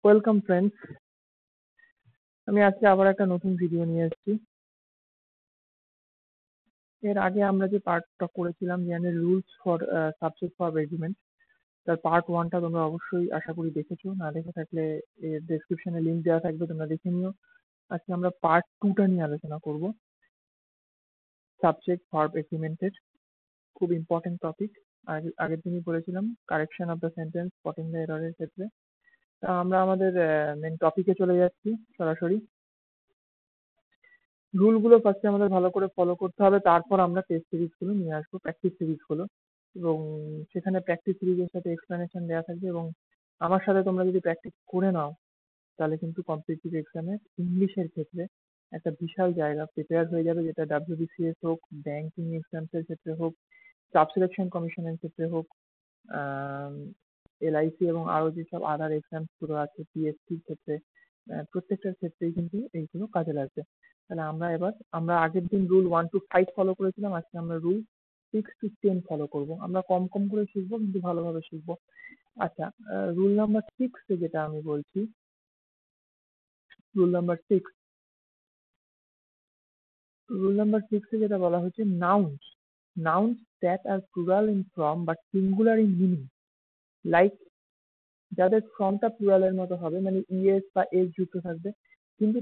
Welcome friends. আমি আজকে আবার একটা নতুন ভিডিও নিয়ে এসেছি। এর আগে আমরা যে পার্টটা করেছিলাম মানে rules for subject verb agreement, তার পার্ট 1টা তোমরা অবশ্যই আশা করি দেখেছো। না দেখে থাকলে এর ডেসক্রিপশনে লিংক দেওয়া থাকবে, তোমরা দেখে নিও। আজকে আমরা পার্ট 2টা নিয়ে আলোচনা করব, সাবজেক্ট ভার্ব এগ্রিমেন্টের। খুব ইম্পর্টেন্ট টপিক। আগের দিনই বলেছিলাম correction of the sentence spotting the এররের ক্ষেত্রে। তা আমরা আমাদের মেন টপিকে চলে যাচ্ছি সরাসরি। রুলগুলো ফার্স্টে আমাদের ভালো করে ফলো করতে হবে, তারপর আমরা টেস্ট সিরিজগুলো নিয়ে আসবো, প্র্যাকটিস সিরিজগুলো। এবং সেখানে প্র্যাকটিস সিরিজের সাথে এক্সপ্লেনেশন দেওয়া থাকবে, এবং আমার সাথে তোমরা যদি প্র্যাকটিস করে নাও তাহলে কিন্তু কম্পিটিটিভ এক্সামে ইংলিশের ক্ষেত্রে একটা বিশাল জায়গা প্রিপেয়ার হয়ে যাবে, যেটা ডাব্লিউবিসিএস হোক, ব্যাংকিং এক্সামসের ক্ষেত্রে হোক, সাব সিলেকশন কমিশনের ক্ষেত্রে হোক, এলআইসি এবং আরো যেসব আদার এক্সামস গুলো আছে পিএসসির ক্ষেত্রে, প্রত্যেকটার ক্ষেত্রেই কিন্তু এইগুলো কাজে লাগবে। তাহলে আমরা আগের দিন রুল 1 to 5 ফলো করেছিলাম, আজকে আমরা রুল 6 to 10 ফলো করব। আমরা কম কম করে শিখবো কিন্তু ভালোভাবে শিখবো। আচ্ছা, রুল নাম্বার 6 যেটা আমি বলছি, rule number six rule number 6 যেটা বলা হচ্ছে, nouns nouns that are plural in form but singular in meaning, like যাদের ফর্মটা প্লুরালের মতো হবে, মানে ইএস বা এস যুক্ত থাকবে, কিন্তু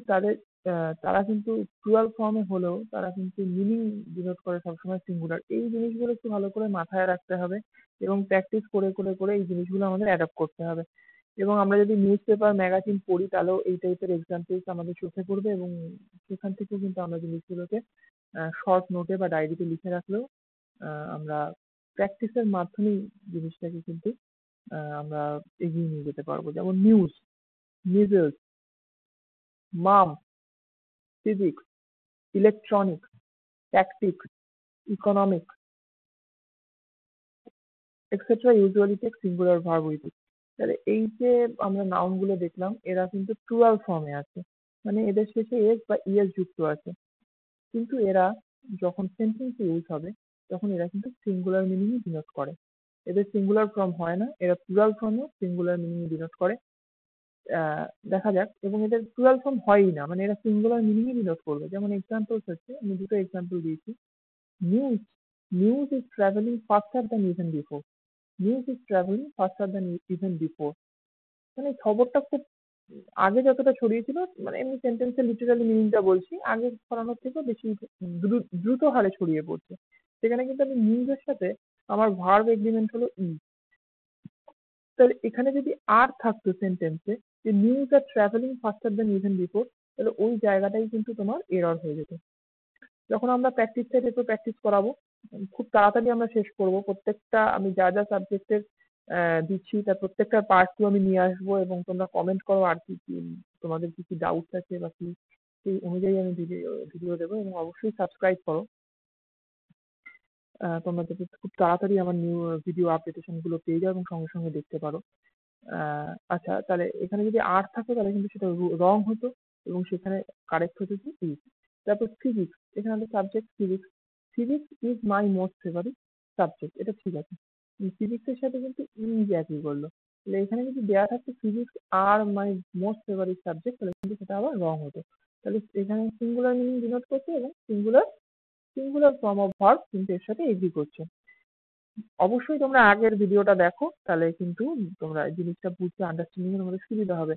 তারা কিন্তু প্লুরাল ফর্মে হলেও তারা কিন্তু মিনিং ডিনোট করে সবসময় সিঙ্গুলার। এই জিনিসগুলো একটু ভালো করে মাথায় রাখতে হবে, এবং প্র্যাকটিস করে করে করে এই জিনিসগুলো আমাদের অ্যাডাপ্ট করতে হবে। এবং আমরা যদি নিউজ পেপার ম্যাগাজিন পড়ি তাহলেও এই টাইপের এক্সাম্পলস আমাদের চোখে পড়বে, এবং সেখান থেকেও কিন্তু আমরা জিনিসগুলোকে শর্ট নোটে বা ডায়েরিতে লিখে রাখলেও আমরা প্র্যাকটিসের মাধ্যমেই জিনিসটাকে কিন্তু আমরা এগিয়ে নিয়ে যেতে পারবো। যেমন নিউজ, মিজেলস, মাম, physics, electronics, tactics, economics, etcetera usually take singular verb with it. তাহলে এই যে আমরা নাউন গুলো দেখলাম, এরা কিন্তু প্লুরাল ফর্মে আছে, মানে এদের শেষে এস বা ইএস যুক্ত আছে। কিন্তু এরা যখন সেন্টেন্সে ইউজ হবে তখন এরা কিন্তু সিঙ্গুলার মিনিং ডিনোট করে। এদের সিঙ্গুলার ফর্ম হয় না, এরা প্লুরাল ফর্মেও সিঙ্গুলার মিনিং ডিনোট করে। দেখা যাক, এবং এদের প্লুরাল ফর্ম হয়ই না, মানে এরা সিঙ্গুলার মিনিংই ডিনোট করবে। যেমন এক্সাম্পলস হচ্ছে, আমি দুটো এক্সাম্পল দিয়েছি। News news is travelling ফাস্টার than even before. News is travelling ফাস্টার than even before, মানে খবরটা খুব আগে যতটা ছড়িয়েছিল, মানে এমনি সেন্টেন্সের লিটারালি মিনিংটা বলছি, আগে ছড়ানোর থেকেও বেশি দ্রুত হারে ছড়িয়ে পড়ছে। সেখানে কিন্তু আমি নিউজের সাথে আমার ভার্ব এগ্রিমেন্ট হলো ই। তাহলে এখানে যদি আর থাকতো সেন্টেন্সে যে news are travelling faster than even before, তাহলে ওই জায়গাটাই কিন্তু তোমার এরর হয়ে যেত। যখন আমরা প্র্যাকটিস সেট একটু প্র্যাকটিস করাবো, খুব তাড়াতাড়ি আমরা শেষ করব। প্রত্যেকটা আমি যা যা সাবজেক্টের দিচ্ছি তার প্রত্যেকটা পার্ট টু আমি নিয়ে আসবো, এবং তোমরা কমেন্ট করো আর কি কি তোমাদের কি কি ডাউটস আছে বা কি, সেই অনুযায়ী আমি ভিডিও দেবো। এবং অবশ্যই সাবস্ক্রাইব করো, তোমরা যাতে খুব তাড়াতাড়ি আমার নিউ ভিডিও আপডেটেশন গুলো পেয়ে যাও এবং সঙ্গে সঙ্গে দেখতে পারো। আচ্ছা, তাহলে এখানে যদি আর থাকে তাহলে কিন্তু সেটা রং হতো, এবং সেখানে কারেক্ট হতো কি ইজ। তারপর ফিজিক্স, এখানে একটা subject physics. Physics is my most favourite subject, এটা ঠিক আছে। ফিজিক্সের সাথে কিন্তু ইজ একই করলো। তাহলে এখানে যদি দেওয়া থাকতো physics are my most favourite subject, তাহলে কিন্তু সেটা আবার রং হতো। তাহলে এখানে সিঙ্গুলার মিনিং ডিনোট করছে, এবং singular singular form of verb কিন্তু এর সাথে এগ্রি করছে। অবশ্যই তোমরা আগের ভিডিওটা দেখো, তাহলে কিন্তু তোমরা এই জিনিসটা বুঝতে আন্ডারস্ট্যান্ডিং এর মধ্যে সুবিধা হবে।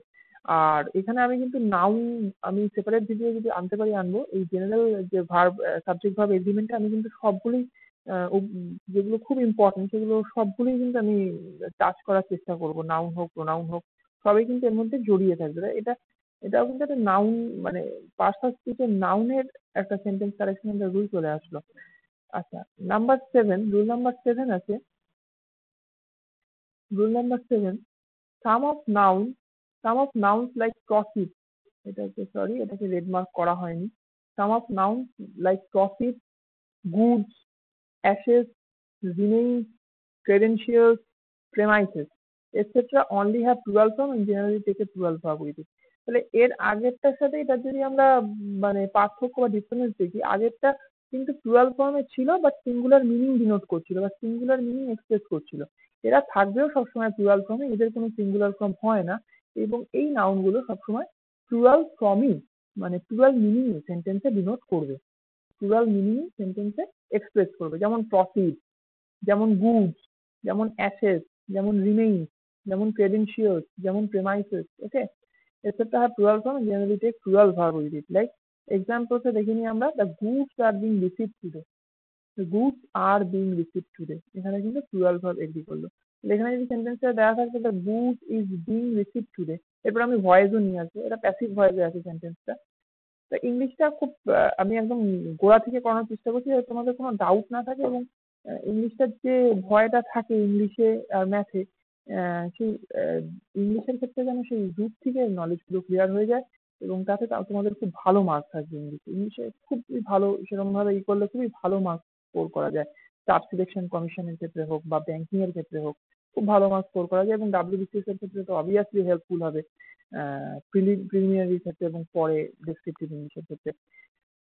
আর এখানে আমি কিন্তু নাউন, আমি সেপারেট ভিডিও যদি আনতে পারি আনবো। এই জেনারেল যে ভার্ব সাবজেক্ট ভার্ব এগ্রিমেন্টে আমি কিন্তু সবগুলোই যেগুলো খুব ইম্পর্টেন্ট সেগুলো সবগুলোই কিন্তু আমি টাচ করার চেষ্টা করব। নাউন হোক, প্রোনাউন হোক, সবই কিন্তু এর মধ্যে জড়িয়ে থাকবে। এটাও কিন্তু একটা নাউন, মানে পার্টস অফ স্পিচের নাউনের একটা সেন্টেন্স কারেকশনের রুল চলে আসলো। আচ্ছা, রুল নাম্বার 7 আছে। Rule number 7, some of noun some of nouns like proceed, এটাকে রেড মার্ক করা হয়নি। Some of nouns like proceed, goods, অ্যাসেস, remains, credentials, premises, etc. only have plural form and generally take a plural verb with it. তাহলে এর আগেরটার সাথে এটা যদি আমরা মানে পার্থক্য বা ডিফারেন্স দেখি, আগেরটা কিন্তু প্লুরাল ফর্মে ছিল বাট সিঙ্গুলার মিনিং ডিনোট করছিল বা সিঙ্গুলার মিনিং এক্সপ্রেস করছিল। এরা থাকবেও সবসময় প্লুরাল ফর্মে, এদের কোনো সিঙ্গুলার ফর্ম হয় না। এবং এই নাউনগুলো সবসময় প্লুরাল ফর্মই মানে প্লুরাল মিনিং সেন্টেন্সে ডিনোট করবে, প্লুরাল মিনিং সেন্টেন্সে এক্সপ্রেস করবে। যেমন প্রসিড, যেমন গুডস, যেমন অ্যাসেস, যেমন রিমেইন, যেমন ক্রেডেনশিয়ালস, যেমন premises. Okay, except have plural form and generally take plural verb with it. Like examples এ দেখে নিই আমরা, the goods are being received today, the goods are being received today, এখানে কিন্তু plural verb agri করলো। এখানে যদি সেন্টেন্সটা দেওয়া থাকতো the goods is being received today, এরপর আমি ভয়েসও নিয়ে আসবো, এটা প্যাসিভ ভয়েসে আছে সেন্টেন্সটা। তো ইংলিশটা খুব আমি একদম গোড়া থেকে করানোর চেষ্টা করছি যাতে তোমাদের কোনো ডাউট না থাকে, এবং ইংলিশটার যে ভয়টা থাকে ইংলিশে আর ম্যাথে, সেই ইংলিশের ক্ষেত্রে যেন সেই রুট থেকে নলেজগুলো ক্লিয়ার হয়ে যায়, এবং তাতে তোমাদের খুব ভালো মার্কস আসবে। ইংলিশে খুবই ভালো, সেরকম ভাবে করলে খুবই ভালো মার্কস স্কোর করা যায়। স্টাফ সিলেকশন কমিশনের ক্ষেত্রে হোক বা ব্যাংকিং এর ক্ষেত্রে হোক, খুব ভালো মার্কস স্কোর করা যায়, এবং WBCS এর ক্ষেত্রে তো অবভিয়াসলি হেল্পফুল হবে, প্রিলিমিনারির ক্ষেত্রে এবং পরে ডেসক্রিপটিভ ইংলিশের ক্ষেত্রে।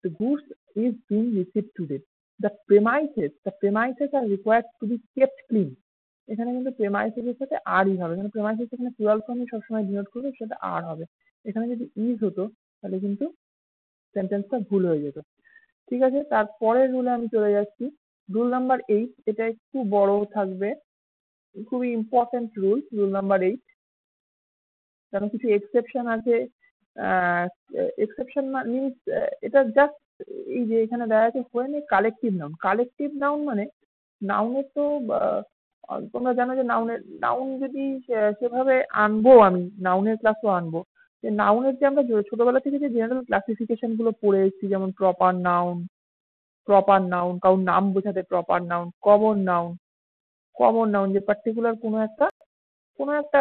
The goods is being received today. The premises are required to be kept clean. এখানে কিন্তু প্রেমাইসেস এর সাথে আরই হবে, মানে প্রেমাইসেস এখানে প্লুরাল ফর্মে সবসময় ডিনোট করবে, সেটা আর হবে। এখানে যদি ইজ হতো তাহলে কিন্তু সেন্টেন্সটা ভুল হয়ে যেত। ঠিক আছে, তারপরের রুলে আমি চলে যাচ্ছি। রুল নাম্বার 8, এটা একটু বড় থাকবে, খুবই ইম্পর্টেন্ট রুল, রুল নাম্বার 8। কারণ কিছু এক্সেপশন আছে। এক্সেপশন মিনস এটা জাস্ট এই যে এখানে দেখা যাচ্ছে when a collective noun, collective noun মানে নাউনের তো তোমরা জানো যে নাউন যদি সেভাবে আনবো, আমি নাউনের ক্লাসও আনবো, যে নাউনের যে আমরা ছোটবেলা থেকে যে জেনারেল ক্লাসিফিকেশন গুলো পড়ে এসেছি, যেমন প্রপার নাউন কারণ নাম বোঝাতে প্রপার নাউন, কমন নাউন যে পার্টিকুলার কোনো একটা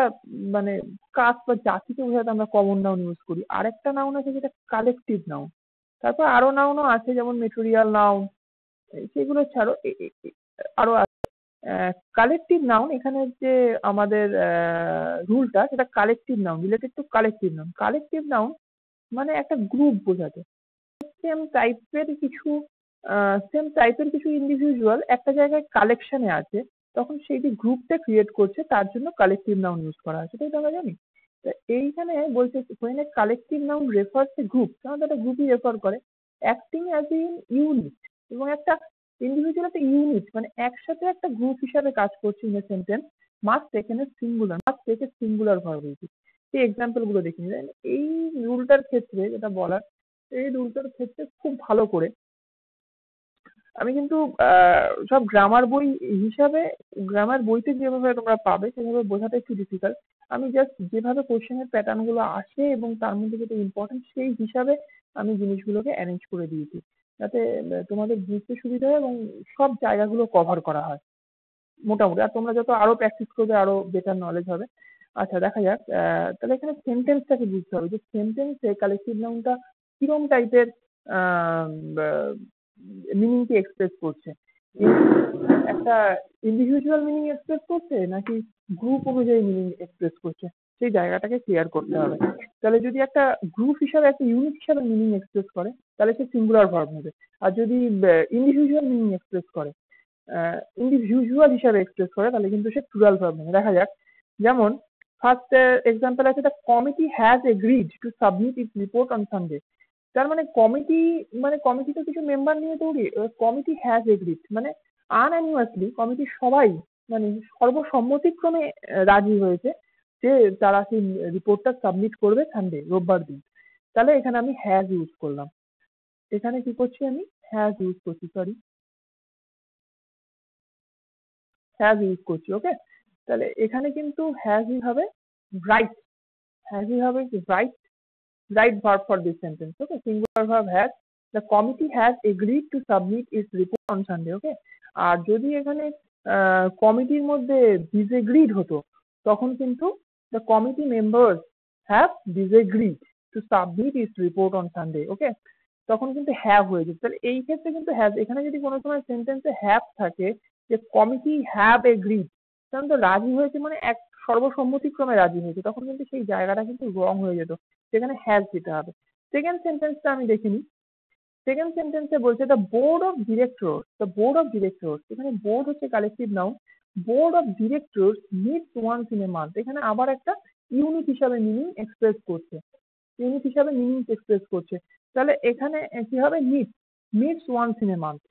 মানে কাস্ট বা জাতিকে বোঝাতে আমরা কমন নাউন ইউজ করি। আরেকটা নাউন আছে যেটা কালেকটিভ নাউন। তারপর আরো নাউনও আছে যেমন মেটেরিয়াল নাউন, সেগুলো ছাড়ো আরো কালেকটিভ নাউন। এখানে যে আমাদের রুলটা সেটা collective noun, related to collective noun মানে একটা গ্রুপ বোঝাতে। সেম টাইপের কিছু ইন্ডিভিজুয়াল একটা জায়গায় কালেকশনে আছে, তখন সেই যে গ্রুপটা ক্রিয়েট করছে তার জন্য কালেকটিভ নাউন ইউজ করা হয়, সেটাই তো আমরা জানি। এইখানে বলছে when a collective noun refers a group, তাহলে একটা গ্রুপই রেফার করে, অ্যাক্টিং অ্যাজ ইন ইউনিট, এবং একটা ইন্ডিভিজুয়াল একটা ইউনিট মানে একসাথে একটা গ্রুপ হিসাবে কাজ করছে in a sentence, must take a singular verb with it. এই এক্সাম্পল গুলো দেখে নিলেন। এই রুলটার ক্ষেত্রে যেটা বলার, এই রুলটার ক্ষেত্রে খুব ভালো করে আমি কিন্তু সব গ্রামার বইতে যেভাবে তোমরা পাবে সেভাবে বোঝাটা একটু ডিফিকাল্ট। আমি জাস্ট যেভাবে কোশ্চেনের প্যাটার্ন গুলো আসে এবং তার মধ্যে যেটা ইম্পর্টেন্ট সেই হিসাবে আমি জিনিসগুলোকে অ্যারেঞ্জ করে দিয়েছি, যাতে তোমাদের বুঝতে সুবিধা হয় এবং সব জায়গাগুলো কভার করা হয় মোটামুটি। আর তোমরা যত আরো প্র্যাকটিস করবে আরো বেটার নলেজ হবে। আচ্ছা, দেখা যাক। তাহলে এখানে সেন্টেন্সটাকে বুঝতে হবে যে সেন্টেন্সে কালেক্টিভ নাউনটা কিরম টাইপের মিনিং কে এক্সপ্রেস করছে। একটা ইন্ডিভিজুয়াল মিনিং এক্সপ্রেস করছে নাকি গ্রুপ অনুযায়ী মিনিং এক্সপ্রেস করছে, সেই জায়গাটাকে ক্লিয়ার করতে হবে। তাহলে যদি একটা গ্রুপ হিসাবে একটা ইউনিট হিসাবে মিনিং এক্সপ্রেস করে তাহলে সে সিঙ্গুলার ভার্ব নেবে, আর যদি ইন্ডিভিজুয়াল মিনিং এক্সপ্রেস করে ইন্ডিভিজুয়াল হিসাবে এক্সপ্রেস করে তাহলে কিন্তু সে প্লুরাল ভার্ব নেবে। দেখা যাক, যেমন ফার্স্ট এক্সাম্পল আছে, the committee has agreed to submit it's report on Sunday. তার মানে কমিটি তো কিছু মেম্বার নিয়ে তৈরি, কমিটি হ্যাজ এগ্রিড মানে আনঅ্যানিমাসলি কমিটির সবাই মানে সর্বসম্মতিক্রমে রাজি হয়েছে যে তারা সেই রিপোর্টটা সাবমিট করবে সানডে, রোববার দিন। তাহলে এখানে আমি হ্যাজ ইউজ করলাম, এখানে কি করছি আমি হ্যাজ ইউজ করছি, ওকে। তাহলে এখানে কিন্তু হ্যাজই হবে right, right verb for this sentence. Okay, singular verb has. The committee has agreed to submit its report on Sunday. Okay, আর যদি এখানে কমিটির মধ্যে disagreed হতো তখন কিন্তু the committee members have disagreed to submit its report on Sunday. Okay, তখন কিন্তু have হয়ে যেত। তাহলে এই ক্ষেত্রে কিন্তু have, এখানে যদি কোনো সময় সেন্টেন্সে have থাকে যে কমিটি have agreed, তখন তো রাজি হয়েছে মানে এক সর্বসম্মতিক্রমে রাজি হয়েছে, তখন কিন্তু সেই জায়গাটা কিন্তু রং হয়ে যেত, সেখানে হ্যাজ দিতে হবে। সেকেন্ড সেন্টেন্সটা আমি দেখে নিই। সেকেন্ড সেন্টেন্সে বলছে দ্য বোর্ড অফ ডিরেক্টরস, এখানে বোর্ড হচ্ছে collective noun, board of directors meets once in a month. এখানে আবার একটা ইউনিট হিসাবে মিনিং এক্সপ্রেস করছে, ইউনিট হিসাবে মিনিং এক্সপ্রেস করছে। তাহলে এখানে কি হবে, meets once in a month.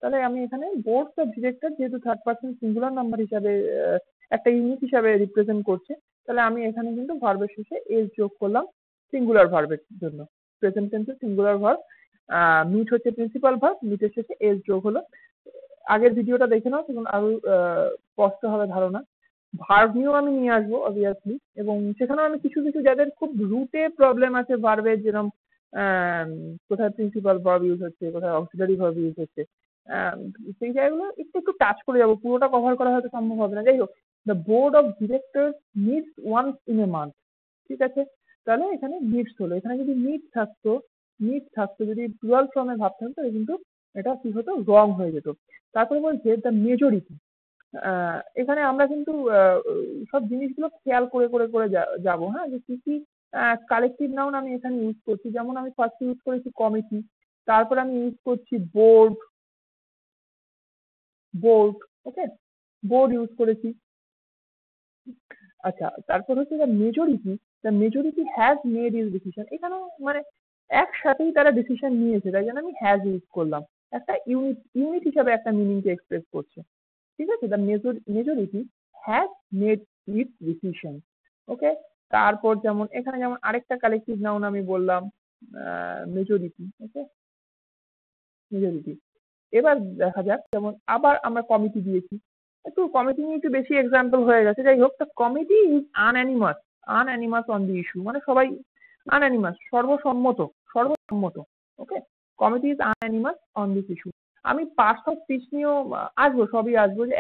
তাহলে আমি এখানে বোর্ডস অফ ডিরেক্টর যেহেতু থার্ড পার্সন সিঙ্গুলার নাম্বার হিসাবে একটা ইউনিট হিসাবে রিপ্রেজেন্ট করছে, তাহলে আমি এখানে কিন্তু ভার্বের শেষে এস যোগ করলাম সিঙ্গুলার ভার্বের জন্য। প্রেজেন্ট টেন্সে সিঙ্গুলার ভার্ব, মিট হচ্ছে প্রিন্সিপাল ভার্ব, মিটের শেষে এস যোগ হলো। আগের ভিডিওটা দেখে নাও, তখন আরো স্পষ্ট হবে ধারণা। ভার্ব নিয়েও আমি নিয়ে আসবো অবভিয়াসলি, এবং সেখানেও আমি কিছু কিছু যাদের খুব রুটে প্রবলেম আছে ভার্বের, যেরকম কোথায় প্রিন্সিপাল ভার্ব ইউজ হচ্ছে, কোথায় অক্সিলারি ভার্ব ইউজ হচ্ছে, আহ, সেই জায়গাগুলো একটু একটু টাচ করে যাবো, পুরোটা কভার করা হয়তো সম্ভব হবে না। যাই হোক, the board of directors meets once in a month, ঠিক আছে। তাহলে এখানে মিটস হলো, এখানে যদি মিট থাকতো যদি প্লুরাল ফর্মে ভাবতাম তাহলে কিন্তু এটা কি হতো, রং হয়ে যেত। তারপরে বলছে দ্য মেজরিটি। এখানে আমরা কিন্তু সব জিনিসগুলো খেয়াল করে করে করে যাবো, হ্যাঁ, যে কি কি কালেকটিভ নাউন আমি এখানে ইউজ করছি। যেমন আমি ফার্স্ট ইউজ করেছি কমিটি, তারপর আমি ইউজ করছি বোর্ড, বোর্ড, ওকে, বোর্ড ইউজ করেছি। আচ্ছা, তারপর হচ্ছে the majority has made is decision. এখানেও মানে একসাথেই তারা ডিসিশন নিয়েছে, তাই জন্য আমি হ্যাজ ইউজ করলাম। একটা ইউনিট হিসাবে একটা মিনিংকে এক্সপ্রেস করছে, ঠিক আছে। The majority has made its decision, okay. তারপর যেমন এখানে যেমন আরেকটা কালেকটিভ নাউন আমি বললাম মেজরিটি, ওকে, মেজরিটি। এবার দেখা যাক, যেমন আবার আমরা কমিটি দিয়েছি, একটু কমিটি নিয়ে একটু বেশি এক্সাম্পল হয়ে গেছে। যাই হোক, committee is unanimous on the issue, মানে সবাই আনঅ্যানিমাস, সর্বসম্মত, okay. Committee is unanimous on this issue. আমি পার্টস অফ স্পিচ নিয়েও আসবো, সবই আসবো, যে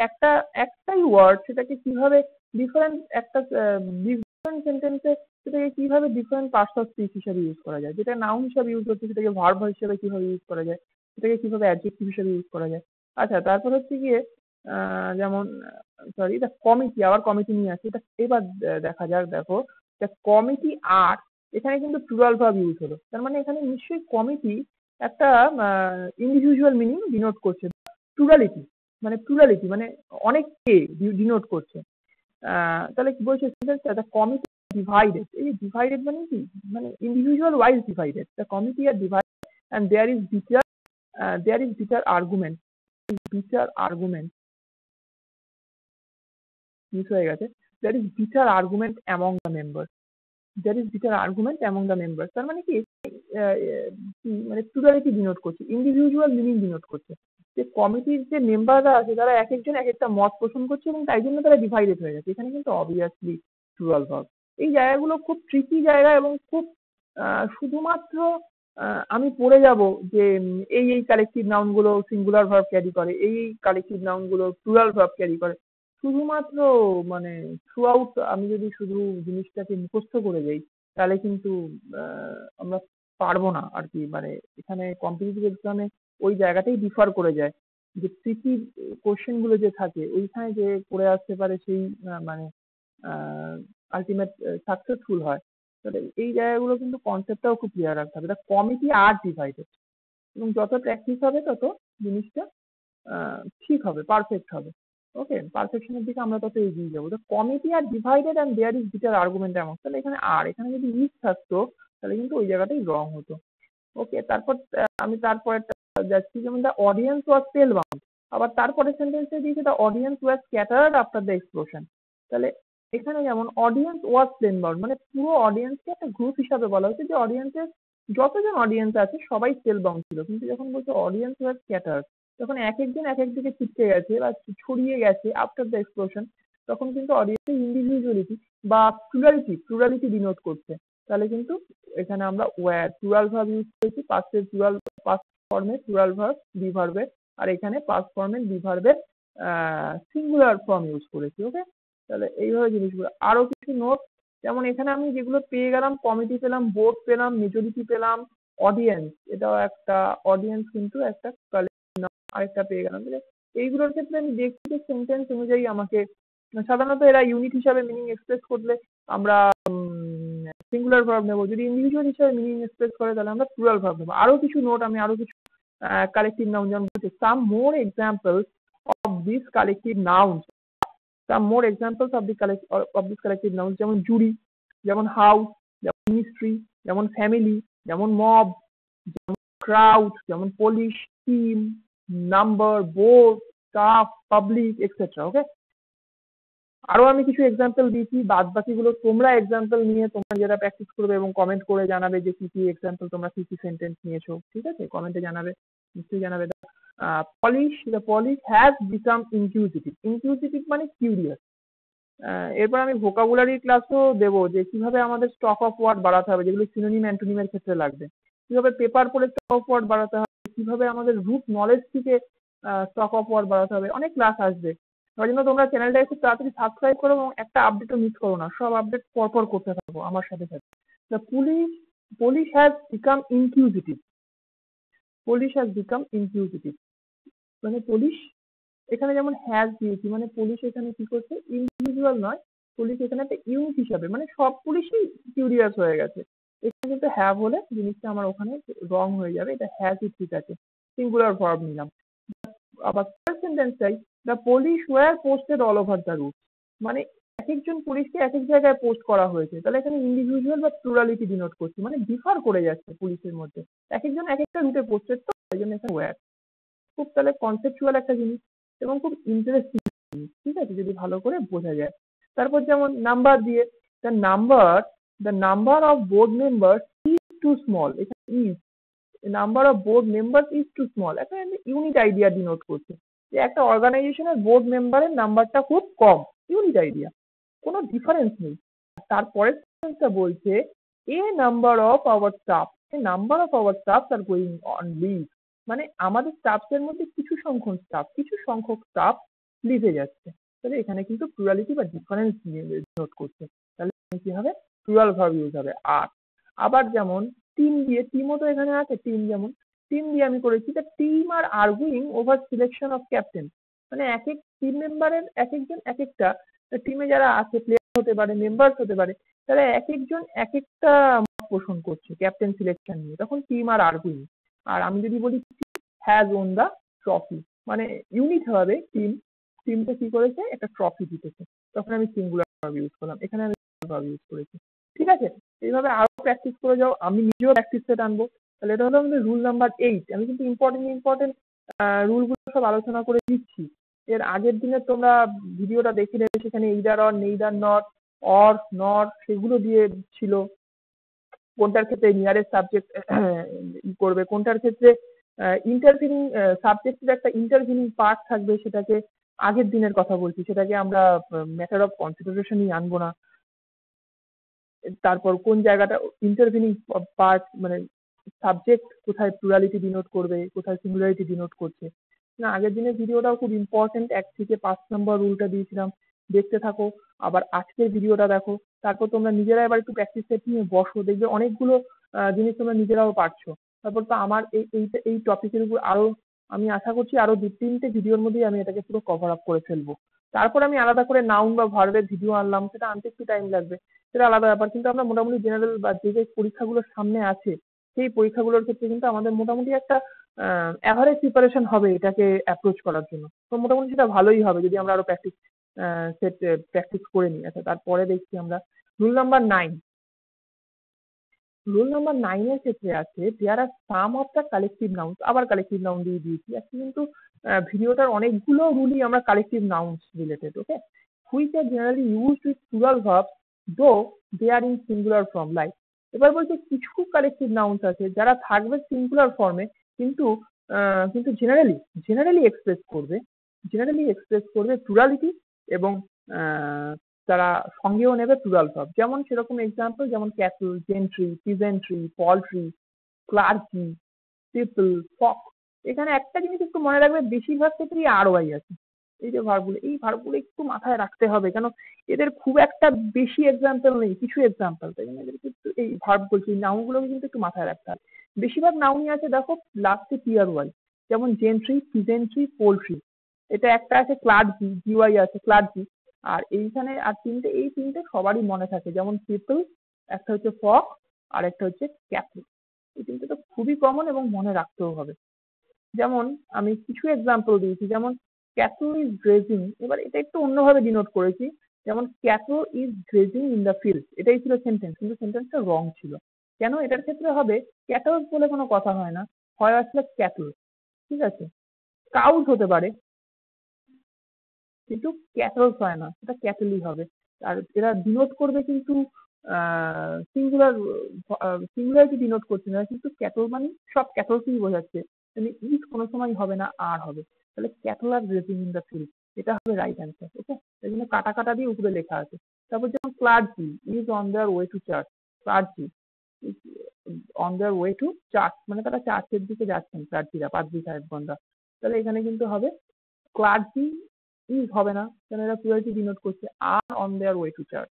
একটাই ওয়ার্ড সেটাকে কিভাবে ডিফারেন্ট একটা ডিফারেন্ট সেন্টেন্সে সেটাকে কিভাবে ডিফারেন্ট পার্টস অফ স্পিচ হিসেবে ইউজ করা যায়, যেটা নাউন হিসেবে ইউজ হচ্ছে সেটাকে ভার্ব হিসেবে কিভাবে ইউজ করা যায়, সেটাকে কিভাবে অ্যাডজেক্টিভ হিসেবে ইউজ করা যায়। আচ্ছা, তারপর হচ্ছে গিয়ে যেমন সরি, দ্য কমিটি, আবার কমিটি নিয়ে আসি। এটা এবার দেখা যাক, দেখো, দ্য কমিটি আর, এখানে কিন্তু প্লুরাল ভার্ব ইউজ হলো, তার মানে এখানে নিশ্চয়ই কমিটি একটা ইন্ডিভিজুয়াল মিনিং ডিনোট করছে। প্লুরালিটি মানে অনেককে ডিনোট করছে। তাহলে কি বলছে সেন্টেন্সটা, দ্য কমিটি ডিভাইডেড। এই ডিভাইডেড মানে কি, মানে individual wise divided. The committee are divided and there is bitter argument miss হয়ে গেছে। there is bitter argument among the members, তার মানে কি, মানে প্লুরালিটি ডিনোট করছে, ইন্ডিভিজুয়াল মিনিং ডিনোট করছে। যে কমিটির যে মেম্বাররা আছে তারা এক একজন এক একটা মত পোষণ করছে এবং তাই জন্য তারা ডিভাইডেড হয়ে গেছে। এখানে কিন্তু অবভিয়াসলি প্লুরাল ভার্ব। এই জায়গাগুলো খুব ট্রিকি জায়গা, এবং খুব শুধুমাত্র আমি পড়ে যাব যে এই কালেকটিভ নাউন গুলো সিঙ্গুলার ভার্ব ক্যারি করে, এই কালেকটিভ নাউন গুলো প্লুরাল ভার্ব ক্যারি করে, শুধুমাত্র মানে থ্রু আউট আমি যদি শুধু জিনিসটাকে মুখস্থ করে যাই তাহলে কিন্তু আমরা পারবো না আর কি। মানে এখানে কম্পিটিটিভ এক্সামে ওই জায়গাটাই ডিফার করে যায়, যে ট্রিকি কোশ্চেন গুলো যে থাকে ওইখানে যে করে আসতে পারে সেই মানে আলটিমেট সাকসেসফুল হয়। তাহলে এই জায়গাগুলো কিন্তু কনসেপ্টটাও খুব ক্লিয়ার রাখতে হবে। কমিটি আর ডিভাইডেড, এবং যত প্র্যাকটিস হবে তত জিনিসটা ঠিক হবে, পারফেক্ট হবে, ওকে। পারফেকশনের দিকে আমরা তত এগিয়ে যাবো। তো committee are divided and there is bitter argument among, তাহলে এখানে আর, এখানে যদি ইজ থাকতো তাহলে কিন্তু ওই জায়গাটাই রং হতো, ওকে। তারপর আমি তারপরে যাচ্ছি, যেমন the audience was spell bound. আবার তারপরে সেন্টেন্সে দিয়েছে the audience was scattered after the explosion. তাহলে এখানে যেমন অডিয়েন্স ওয়াজ স্পেল বাউন্ড, মানে পুরো অডিয়েন্সকে একটা গ্রুপ হিসাবে বলা হচ্ছে, যে অডিয়েন্সের যতজন অডিয়েন্স আছে সবাই স্পেল বাউন্ড ছিল। কিন্তু যখন বলছে অডিয়েন্স ওয়াজ স্ক্যাটার্ড, তখন এক একজন এক একদিকে ছিটকে গেছে বা ছড়িয়ে গেছে আফটার দ্য এক্সপ্লোশন, তখন কিন্তু অডিয়েন্সের ইন্ডিভিজুয়ালিটি বা প্লুরালিটি ডিনোট করছে। তাহলে কিন্তু এখানে আমরা প্লুরাল ভার্ব ইউজ করেছি, পাস্ট ফর্মে প্লুরাল ভার্ব বি ভার্বের, আর এখানে পাস্ট ফর্মে বি ভার্বের সিঙ্গুলার ফর্ম ইউজ করেছি, ওকে। তাহলে এইভাবে জিনিসগুলো আরো কিছু নোট, যেমন এখানে আমি যেগুলো পেয়ে গেলাম, কমিটি পেলাম, বোর্ড পেলাম, মেজরিটি পেলাম, অডিয়েন্স, এটাও একটা অডিয়েন্স কিন্তু একটা আরেকটা পেয়ে গেলাম। এইগুলোর ক্ষেত্রে আমি দেখছি যে সেন্টেন্স অনুযায়ী আমাকে সাধারণত এরা ইউনিট হিসাবে মিনিং এক্সপ্রেস করলে আমরা সিঙ্গুলার ভার্ব নেবো, যদি ইন্ডিভিজুয়াল হিসাবে মিনিং এক্সপ্রেস করে তাহলে আমরা প্লুরাল ভার্ব নেবো। আরো কিছু নোট, আমি আরো কিছু কালেকটিভ নাউন, যেমন some more examples of this collective nouns, যেমন জুরি, যেমন হাউস, যেমন মিস্ট্রি, যেমন ফ্যামিলি, যেমন মব, ক্রাউড, যেমন police, team, number, board, staff, public etcetera. Okay, আরো আমি কিছু এক্সাম্পল দিয়েছি, বাদ বাকিগুলো তোমরা এক্সাম্পল নিয়ে তোমরা যেটা প্র্যাকটিস করবে এবং কমেন্ট করে জানাবে যে কি কি এক্সাম্পল তোমরা কি কি সেন্টেন্স নিয়েছো, ঠিক আছে, কমেন্টে জানাবে, নিশ্চয়ই জানাবে। The polish has become ইনকিউজিটিভ। ইনকিউজিটিভ মানে কিউরিয়াস। এরপর আমি ভোকাবুলারি ক্লাসও দেবো যে কিভাবে আমাদের স্টক অফ ওয়ার্ড বাড়াতে হবে, যেগুলো সিনোনিম অ্যান্টোনিমের ক্ষেত্রে লাগবে, কিভাবে পেপার পড়ে স্টক অফ ওয়ার্ড বাড়াতে হবে, কিভাবে আমাদের রুট নলেজ থেকে স্টক অফ ওয়ার্ড বাড়াতে হবে। অনেক ক্লাস আসবে, তার জন্য তোমরা চ্যানেলটা খুব তাড়াতাড়ি সাবস্ক্রাইব করো এবং একটা আপডেটও মিস করো না, সব আপডেট পরপর করতে থাকো আমার সাথে সাথে। The police has become ইনকিউজিটিভ। Police has become ইনকিউজিটিভ মানে পুলিশ এখানে যেমন হ্যাজ দিয়েছি, মানে পুলিশ এখানে কি করছে, ইন্ডিভিজুয়াল নয়, পুলিশ এখানে একটা ইউনিট হিসাবে, মানে সব পুলিশই কিউরিয়াস হয়ে গেছে। এখানে কিন্তু হ্যাভ হলে জিনিসটা আমার ওখানে রং হয়ে যাবে, এটা হ্যাজই ঠিক আছে, সিঙ্গুলার ভার্ব নিলাম। আবার সেন্টেন্সটাই, the police were posted all over the route, মানে এক একজন পুলিশকে এক এক জায়গায় পোস্ট করা হয়েছে, তাহলে এখানে ইন্ডিভিজুয়াল বা প্লুরালিটি ডিনোট করছে, মানে ডিফার করে যাচ্ছে পুলিশের মধ্যে, এক একজন এক একটা রুটে পোস্টেড, তো তাই জন্য এখানে ওয়্যার। খুব তাহলে কনসেপচুয়াল একটা জিনিস এবং খুব ইন্টারেস্টিং জিনিস, ঠিক আছে, যদি ভালো করে বোঝা যায়। তারপর যেমন নাম্বার দিয়ে, the number the number of board member is too small, এখানে is, number of board member is too small, একটা ইউনিট আইডিয়া ডিনোট করছে যে একটা অর্গানাইজেশনের বোর্ড মেম্বারের নাম্বারটা খুব কম, ইউনিট আইডিয়া, কোনো ডিফারেন্স নেই। তারপরের সেন্টেন্সটা বলছে a number of our staff, a number of our staff are going on leave, মানে আমাদের স্টাফের মধ্যে কিছু সংখ্যক স্টাফ লিভে যাচ্ছে, তাহলে এখানে কিন্তু প্লুরালিটি বা ডিফারেন্স নোট করছে, তাহলে কি হবে, প্লুরাল ভার্ব ইউজ হবে। আর আবার যেমন টিম দিয়ে, টিমও তো এখানে আছে, টিম যেমন টিম দিয়ে আমি করেছি the team are arguing over selection of captain, মানে এক এক টিম মেম্বারের এক একজন এক একটা টিমে যারা আছে, প্লেয়ার হতে পারে, মেম্বার্স হতে পারে, তারা এক একজন এক একটা মত পোষণ করছে ক্যাপ্টেন সিলেকশন নিয়ে, তখন টিম আর আর্গুইং। আর আমি যদি বলি হ্যাজ ওন দ্য ট্রফি, মানে ইউনিট হবে টিম, টিমটা কি করেছে, একটা ট্রফি জিতেছে, তখন আমি সিঙ্গুলার ভার্ব ইউজ করলাম, এখানে আমি ভার্ব ইউজ করেছি। ঠিক আছে, এইভাবে আরো প্র্যাকটিস করে যাও, আমি নিজেও প্র্যাকটিস সেট আনবো। তাহলে এটা হলো আমাদের রুল নাম্বার 8। আমি কিন্তু ইম্পর্টেন্ট রুলগুলো সব আলোচনা করে দিচ্ছি। এর আগের দিনে তোমরা ভিডিওটা দেখে নেবে, সেখানে either or, neither not, or, নর সেগুলো দিয়ে ছিল, কোনটার ক্ষেত্রে নিয়ারেস্ট সাবজেক্ট করবে, কোনটার ক্ষেত্রে ইন্টারভিনিং সাবজেক্টের একটা ইন্টারভিনিং পার্ট থাকবে, সেটাকে আগের দিনের কথা বলছি, সেটাকে আমরা ম্যাটার অফ কনসিডারেশনই আনবো না। তারপর কোন জায়গাটা ইন্টারভিনিং পার্ট, মানে সাবজেক্ট কোথায় প্লুরালিটি ডিনোট করবে, কোথায় সিঙ্গুলারিটি ডিনোট করছে। না, আগের দিনের ভিডিওটাও খুব ইম্পর্টেন্ট, 1 থেকে 5 নম্বর রুলটা দিয়েছিলাম, দেখতে থাকো। আবার আজকের ভিডিওটা দেখো, তারপর তোমরা নিজেরা এবার একটু প্র্যাকটিস সেট নিয়ে বসো, দেখবে অনেকগুলো জিনিস তোমরা নিজেরাও পারছো। তারপর তো আমার এই টপিকের উপর আরো, আমি আশা করছি আরো 2-3টে ভিডিওর মধ্যেই আমি এটাকে পুরো কভার আপ করে ফেলবো। তারপর আমি আলাদা করে নাউন বা ভার্বের ভিডিও আনলাম, সেটা আনতে একটু টাইম লাগবে, সেটা আলাদা ব্যাপার। কিন্তু আমরা মোটামুটি জেনারেল বা যে যে পরীক্ষাগুলো সামনে আছে, সেই পরীক্ষাগুলোর ক্ষেত্রে কিন্তু আমাদের মোটামুটি একটা অ্যাভারেজ প্রিপারেশন হবে এটাকে অ্যাপ্রোচ করার জন্য। তো মোটামুটি সেটা ভালোই হবে যদি আমরা আরো প্র্যাকটিস করে নিই। আচ্ছা, তারপরে দেখছি আমরা রুল নাম্বার 9। রুল নাম্বার 9 এর ক্ষেত্রে আছে দেয়ার আর সাম অফ দ্য কালেকটিভ নাউন্স, আবার কালেকটিভ নাউন দিয়ে দিয়েছি আজকে, কিন্তু ভিডিওটার অনেকগুলো রুলই আমরা collective nouns related. Okay, which are generally used with plural verbs দো দে আর ইন সিঙ্গুলার ফর্ম, লাইক, এবার বলছে কিছু কালেকটিভ নাউন্স আছে যারা থাকবে সিঙ্গুলার ফর্মে, কিন্তু কিন্তু জেনারেলি এক্সপ্রেস করবে প্লুরালিটি, এবং তারা সঙ্গেও নেবে প্লুরাল ভার্ব। যেমন সেরকম এক্সাম্পল, যেমন cattle, gentry, peasantry, poultry, clergy, people, folk. এখানে একটা জিনিস একটু মনে রাখবে, বেশিরভাগ ক্ষেত্রেই আর ওয়াই আছে। এই ভার্বগুলো একটু মাথায় রাখতে হবে, কেন এদের খুব একটা বেশি এক্সাম্পল নেই, কিছু এক্সাম্পল, তাই জন্য এদেরকে একটু এই ভার্ব বলছি, নাউনগুলোকে কিন্তু একটু মাথায় রাখতে হবে। বেশিরভাগ নাউনই আছে দেখো লাস্টে টিআর ওয়াই, যেমন জেন্ট্রি, পিজেন্ট্রি, পোল্ট্রি। এটা একটা আছে ক্লার্কি, জিওয়াই আছে ক্লার্কি। আর এইখানে আর এই তিনটে সবারই মনে থাকে, যেমন পিপল, একটা হচ্ছে ফক, আর একটা হচ্ছে ক্যাটল। এই তিনটে তো খুবই কমন এবং মনে রাখতেও হবে। যেমন আমি কিছু এক্সাম্পল দিয়েছি, যেমন ক্যাটল ইজ গ্রেজিং, এবার এটা একটু অন্যভাবে ডিনোট করেছি, যেমন cattle is grazing in the field, এটাই ছিল সেন্টেন্স, কিন্তু সেন্টেন্সটা রং ছিল। কেন? এটার ক্ষেত্রে হবে ক্যাটলস বলে কোনো কথা হয় না, হয় আসলে ক্যাটল, ঠিক আছে? কাউজ হতে পারে, কিন্তু ক্যাটলস হয় না, সেটা ক্যাটেলই হবে। আর এরা ডিনোট করবে কিন্তু সিঙ্গুলার, সিঙ্গুলারিটি ডিনোট করছে না, কিন্তু ক্যাটল মানে সব ক্যাটলকেই বোঝাচ্ছে, মানে ইজ কোনো সময় হবে না, আর হবে। তাহলে cattle are grazing in the field, এটা হবে রাইট অ্যান্সার। ওকে, এই জন্য কাটা কাটা দিয়ে উপরে লেখা আছে। তারপর যেমন clergy is on their way to church, clergy on their way to church, মানে তারা চার্চের দিকে যাচ্ছেন, ক্লার্জিরা পাদ্রী সাহেবগণরা। তাহলে এখানে কিন্তু হবে ক্লার্জি ইজ হবে না, কারণ এরা প্লুরালিটি ডিনোট করছে, are on their way to church.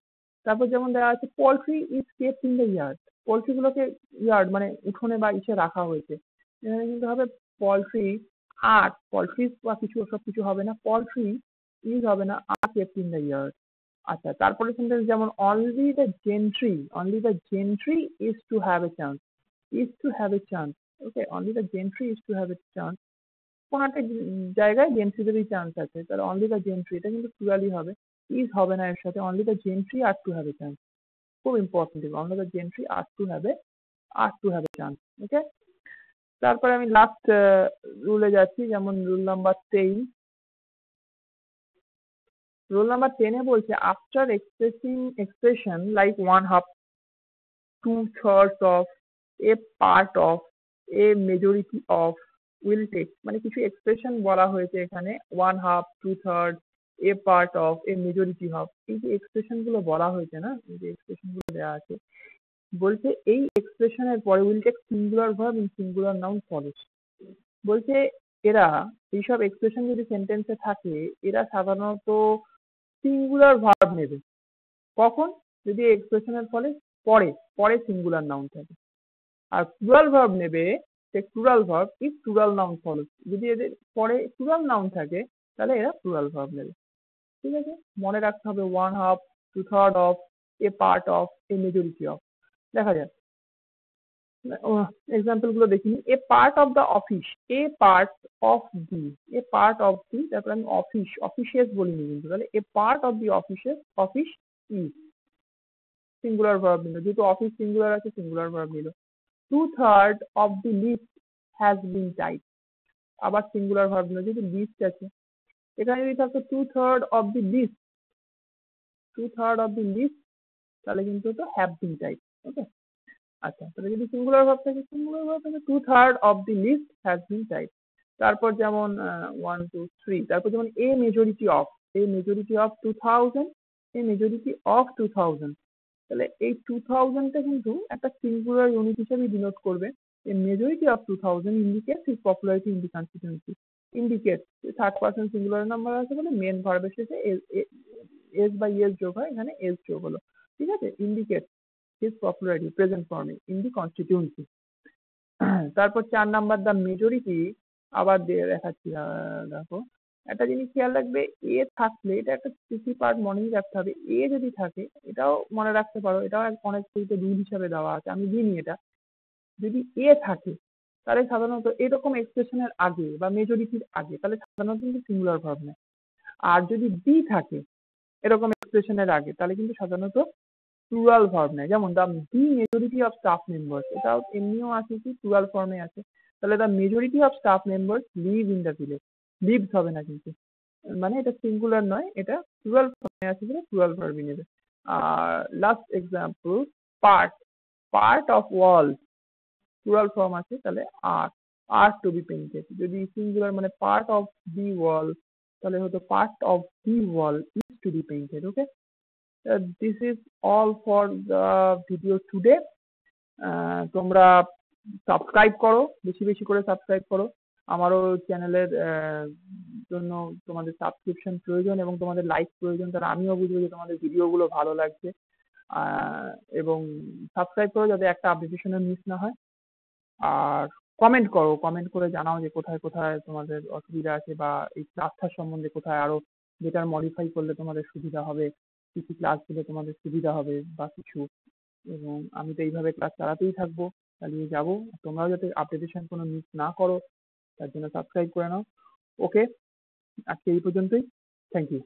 তারপর যেমন দেওয়া আছে poultry is kept in the yard, poultry গুলোকে ইয়ার্ড মানে উঠোনে বা ইসে রাখা হয়েছে। এখানে কিন্তু হবে পোল্ট্রি আর, পোল্ট্রি বা কিছু ওসব কিছু হবে না, পোল্ট্রি ইজ হবে না, are kept in the yard. আচ্ছা, তারপরে সেন্টেন্স যেমন only the gentry is two have a chance, is two have a chance. Okay, only the gentry is two have a chance, কোনো একটা জায়গায় জেন্ট্রিদেরই চান্স আছে, তাহলে অনলি দ্য জেন্ট্রি, এটা কিন্তু প্লুরালি হবে, ইজ হবে না এর সাথে, only the gentry are to have a chance, খুব important, only the gentry are to have a chance. Okay, তারপরে আমি লাস্ট রুলে যাচ্ছি, যেমন রুল নাম্বার 10 বলছে after expression like one half, two thirds of, a part of, a majority of, will take, মানে কিছু expression বলা হয়েছে এখানে, one half, two third, a part of, a majority of, এই যে এক্সপ্রেশন গুলো বলা হয়েছে না, এই যে এক্সপ্রেশন গুলো দেওয়া আছে, বলছে এই এক্সপ্রেশনের পরে will take singular verb in singular noun follows. বলছে এরা, এইসব এক্সপ্রেশন যদি সেন্টেন্সে থাকে, এরা সাধারণত সিঙ্গুলার ভার্ব নেবে। কখন? যদি এক্সপ্রেশনের ফলে পরে পরে সিঙ্গুলার নাউন থাকে। আর প্লুরাল ভার্ব নেবে, সে plural verb if plural noun follows, যদি এদের পরে প্লুরাল নাউন থাকে, তাহলে এরা প্লুরাল ভার্ব নেবে। ঠিক আছে, মনে রাখতে হবে one half, two third of, a part of, a majority of. দেখা যাক এক্সাম্পল গুলো দেখিনি। A part of the office, a part of the, a part of the, তারপর আমি অফিসেস বলিনি কিন্তু, তাহলে a part of the office is, singular verb নিল, যেহেতু অফিস সিঙ্গুলার আছে, সিঙ্গুলার ভার্ব নিল। Two third of the list has been type, আবার সিঙ্গুলার ভার্ব নিল, যেহেতু লিস্ট আছে। এখানে যদি থাকতো two third of the list, তাহলে কিন্তু তো হ্যাভ বিন টাইপ। ওকে, আচ্ছা, তাহলে যদি সিঙ্গুলার ভার্ব থাকে, two third of the list has been type. তারপর যেমন 1 2 3, তারপর যেমন এ মেজরিটি অফ 2000, তাহলে এই 2000টা কিন্তু একটা সিঙ্গুলার ইউনিট হিসেবে ডিনোট করবে। A majority of 2000 indicates his popularity in the constituency, indicates third person singular number আছে বলে মেন ভার্বের শেষে এস বা ইএস যোগ হয়, এখানে এস যোগ হলো। ঠিক আছে, ইন্ডিকেটস হিজ পপুলারিটি প্রেজেন্ট ফর্মে ইন দি কনস্টিটিউয়েন্সি। তারপর 4 নাম্বার দ্য মেজরিটি, আবার দিয়ে দেখাচ্ছি, দেখো একটা জিনিস খেয়াল রাখবে, এ থাকলে এটা একটা সিসি পার্ট মনেই রাখতে হবে, এ যদি থাকে এটাও মনে রাখতে পারো, এটাও অনেক বইতে রুল হিসাবে দেওয়া আছে, আমি দিইনি এটা। যদি এ থাকে তাহলে সাধারণত এরকম এক্সপ্রেশনের আগে বা মেজরিটির আগে, তাহলে সাধারণত কিন্তু সিঙ্গুলার ভার্ব নেয়। আর যদি বি থাকে এরকম এক্সপ্রেশনের আগে, তাহলে কিন্তু সাধারণত প্লুরাল ভার্ব নেয়। যেমন the majority of staff members, এটাও এমনিও আছে কি প্লুরাল ফর্মে আছে, তাহলে the majority of staff members live in the village, lives হবে না কিন্তু, মানে এটা সিঙ্গুলার নয়, এটা প্লুরাল ফর্মে আছে বলে প্লুরাল ভার্বই নেবে। আর last example, part part of wall, plural form আছে, তাহলে আর টু বি পেইন্টেড, যদি সিঙ্গুলার মানে পার্ট অফ দি ওয়াল, তাহলে হতো part of the wall is to be painted. Okay, this is all for the video today. তোমরা subscribe করো, বেশি বেশি করে সাবস্ক্রাইব করো। আমারও চ্যানেলের জন্য তোমাদের সাবস্ক্রিপশন প্রয়োজন এবং তোমাদের লাইক প্রয়োজন, তাহলে আমিও বুঝবো যে তোমাদের ভিডিওগুলো ভালো লাগছে। এবং সাবস্ক্রাইব করো যাতে একটা আপডেটেশনও মিস না হয়। আর কমেন্ট করে জানাও যে কোথায় কোথায় তোমাদের অসুবিধা আছে, বা এই ক্লাসটার সম্বন্ধে কোথায় আরো বেটার মডিফাই করলে তোমাদের সুবিধা হবে, কি কি ক্লাস দিলে তোমাদের সুবিধা হবে বা কিছু। এবং আমি তো এইভাবে ক্লাস চালাতেই থাকবো, চালিয়ে যাবো, তোমরাও যাতে আপডেটেশন কোনো মিস না করো তার জন্য সাবস্ক্রাইব করে নাও। ওকে, আজকে এই পর্যন্তই, থ্যাংক ইউ।